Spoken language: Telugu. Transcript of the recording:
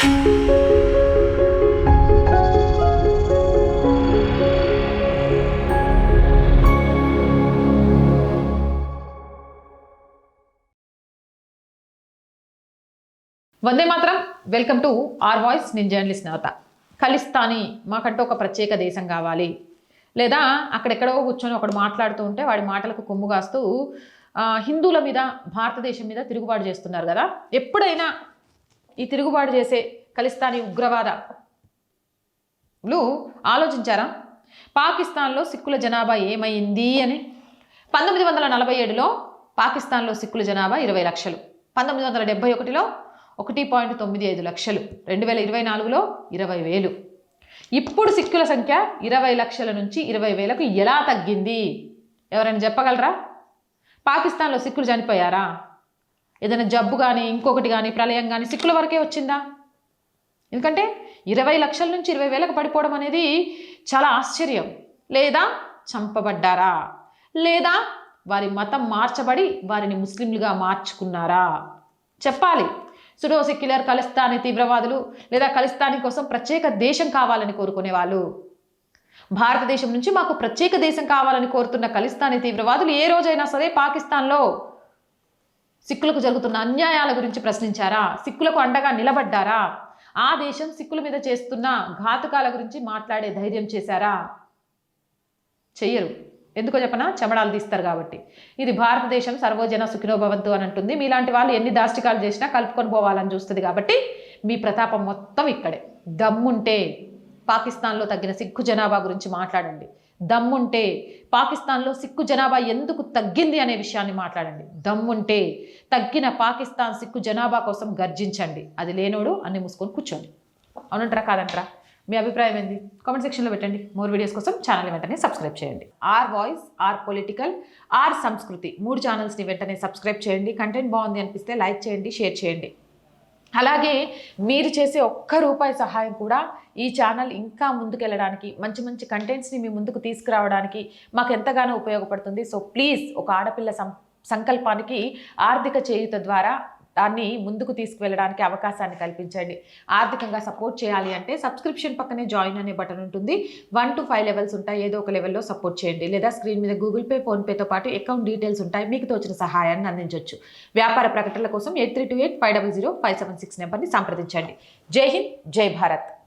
వందే మాత్రం. Welcome to R voice. నేను జర్నలిస్ట్ నవత. ఖలిస్తానీ మాకంటూ ఒక ప్రత్యేక దేశం కావాలి, లేదా అక్కడెక్కడో కూర్చొని ఒకడు మాట్లాడుతూ ఉంటే వాడి మాటలకు కొమ్ము కాస్తూ హిందువుల మీద, భారతదేశం మీద తిరుగుబాటు చేస్తున్నారు కదా. ఎప్పుడైనా ఈ తిరుగుబాటు చేసే ఖలిస్తానీ ఉగ్రవాదులు ఆలోచించారా పాకిస్తాన్లో సిక్కుల జనాభా ఏమైంది అని? 1947లో పాకిస్తాన్లో సిక్కుల జనాభా 20 లక్షలు, 1971లో 1.95 లక్షలు, 2024లో 20,000. ఇప్పుడు సిక్కుల సంఖ్య 20 లక్షల నుంచి 20,000కు ఎలా తగ్గింది? ఎవరైనా చెప్పగలరా? పాకిస్తాన్లో సిక్కులు చనిపోయారా? ఏదైనా జబ్బు కానీ, ఇంకొకటి కానీ, ప్రళయం కానీ సిక్కుల వరకే వచ్చిందా? ఎందుకంటే 20 లక్షల నుంచి 20,000కు పడిపోవడం అనేది చాలా ఆశ్చర్యం. లేదా చంపబడ్డారా? లేదా వారి మతం మార్చబడి వారిని ముస్లింలుగా మార్చుకున్నారా? చెప్పాలి. సుడో సెక్యులర్ ఖలిస్తానీ తీవ్రవాదులు లేదా ఖలిస్తానీ కోసం ప్రత్యేక దేశం కావాలని కోరుకునే వాళ్ళు, భారతదేశం నుంచి మాకు ప్రత్యేక దేశం కావాలని కోరుతున్న ఖలిస్తానీ తీవ్రవాదులు ఏ రోజైనా సరే పాకిస్తాన్లో సిక్కులకు జరుగుతున్న అన్యాయాల గురించి ప్రశ్నించారా? సిక్కులకు అండగా నిలబడ్డారా? ఆ దేశం సిక్కుల మీద చేస్తున్న ఘాతుకాల గురించి మాట్లాడే ధైర్యం చేశారా? చెయ్యరు. ఎందుకో చెప్పనా? చెమడాలు తీస్తారు కాబట్టి. ఇది భారతదేశం సర్వజన సుఖినోభవంతు అని అంటుంది. మీలాంటి వాళ్ళు ఎన్ని దాష్టికాలు చేసినా కలుపుకొని పోవాలని చూస్తుంది కాబట్టి మీ ప్రతాపం మొత్తం ఇక్కడే. దమ్ముంటే పాకిస్తాన్లో తగ్గిన సిక్కు జనాభా గురించి మాట్లాడండి. దమ్ముంటే పాకిస్తాన్లో సిక్కు జనాభా ఎందుకు తగ్గింది అనే విషయాన్ని మాట్లాడండి. దమ్ముంటే తగ్గిన పాకిస్తాన్ సిక్కు జనాభా కోసం గర్జించండి. అది లేనోడు అన్ని మూసుకొని కూర్చోండి. అవునంటారా కాదంటారా? మీ అభిప్రాయం ఏంది? కామెంట్ సెక్షన్లో పెట్టండి. మోర్ వీడియోస్ కోసం ఛానల్ వెంటనే సబ్స్క్రైబ్ చేయండి. R voice, R political, R Samskriti 3 ఛానల్స్ని వెంటనే సబ్స్క్రైబ్ చేయండి. కంటెంట్ బాగుంది అనిపిస్తే లైక్ చేయండి, షేర్ చేయండి. అలాగే మీరు చేసే ఒక్క రూపాయి సహాయం కూడా ఈ ఛానల్ ఇంకా ముందుకెళ్ళడానికి, మంచి మంచి కంటెంట్స్ని మీ ముందుకు తీసుకురావడానికి మాకు ఎంతగానో ఉపయోగపడుతుంది. సో ప్లీజ్, ఒక ఆడపిల్ల సంకల్పానికి ఆర్థిక చేయూత ద్వారా దాన్ని ముందుకు తీసుకువెళ్ళడానికి అవకాశాన్ని కల్పించండి. ఆర్థికంగా సపోర్ట్ చేయాలి అంటే సబ్స్క్రిప్షన్ పక్కనే జాయిన్ అనే బటన్ ఉంటుంది. 1 to 5 లెవెల్స్ ఉంటాయి. ఏదో ఒక లెవెల్లో సపోర్ట్ చేయండి. లేదా స్క్రీన్ మీద గూగుల్ పే, ఫోన్పేతో పాటు అకౌంట్ డీటెయిల్స్ ఉంటాయి. మీకు తోచిన సహాయాన్ని అందించవచ్చు. వ్యాపార ప్రకటనల కోసం 8328500576 నెంబర్ని సంప్రదించండి. జై హింద్, జై భారత్.